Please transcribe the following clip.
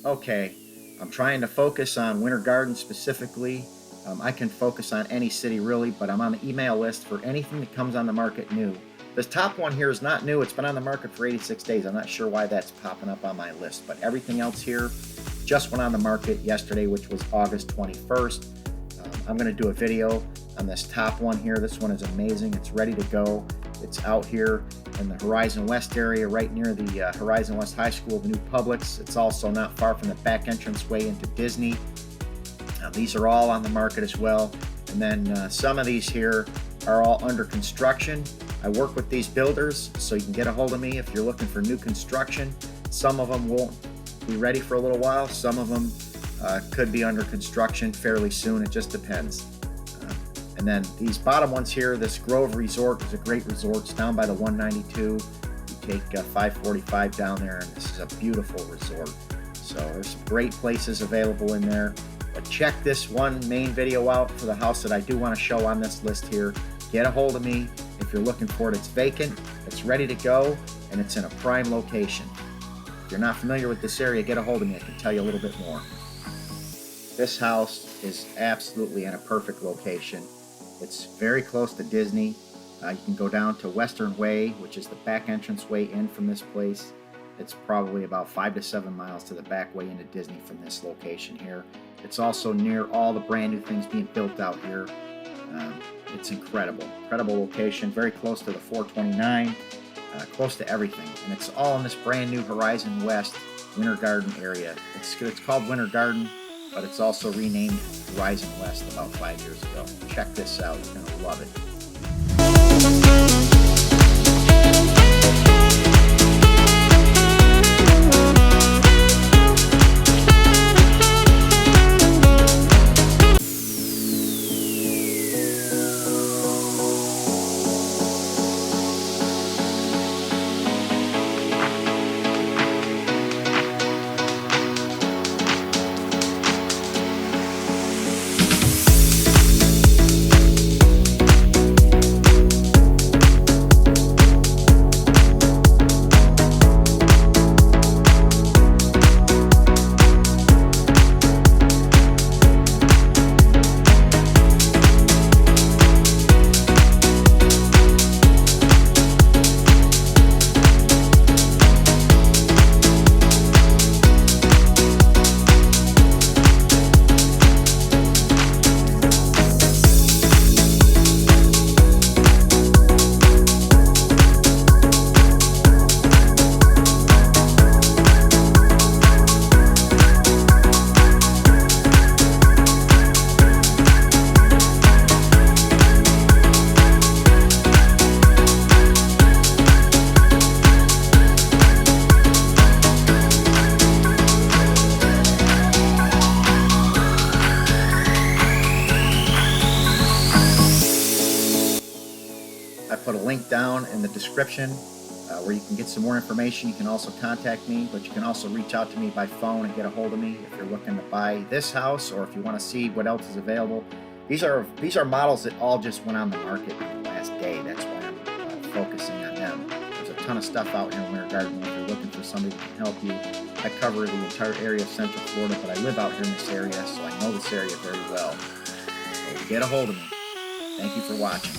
Okay, I'm trying to focus on Winter Garden specifically. I can focus on any city really, but I'm on the email list for anything that comes on the market new. This top one here is not new. It's been on the market for 86 days. I'm not sure why that's popping up on my list, but everything else here just went on the market yesterday, which was August 21st. I'm going to do a video on this top one here. This one is amazing. It's ready to go. It's out here in the Horizon West area, right near the Horizon West High School, the new Publix. It's also not far from the back entranceway into Disney. These are all on the market as well. And then some of these here are all under construction. I work with these builders, so you can get a hold of me if you're looking for new construction. Some of them won't be ready for a little while. Some of them could be under construction fairly soon. It just depends. And then these bottom ones here, this Grove Resort is a great resort. It's down by the 192. You take 545 down there, and this is a beautiful resort. So there's some great places available in there. But check this one main video out for the house that I do want to show on this list here. Get a hold of me if you're looking for it. It's vacant, it's ready to go, and it's in a prime location. If you're not familiar with this area, get a hold of me. I can tell you a little bit more. This house is absolutely in a perfect location. It's very close to Disney. You can go down to Western Way, which is the back entrance way in from this place. It's probably about 5 to 7 miles to the back way into Disney from this location here. It's also near all the brand new things being built out here. It's incredible location, very close to the 429, close to everything. And it's all in this brand new Horizon West Winter Garden area. It's called Winter Garden, but it's also renamed Horizon West about 5 years ago. Check this out, you're gonna love it. I put a link down in the description where you can get some more information. You can also contact me, but you can also reach out to me by phone and get a hold of me if you're looking to buy this house or if you want to see what else is available. These are models that all just went on the market in the last day. That's why I'm focusing on them. There's a ton of stuff out here in Winter Garden. If you're looking for somebody that can help you, I cover the entire area of Central Florida, but I live out here in this area, so I know this area very well. So get a hold of me. Thank you for watching.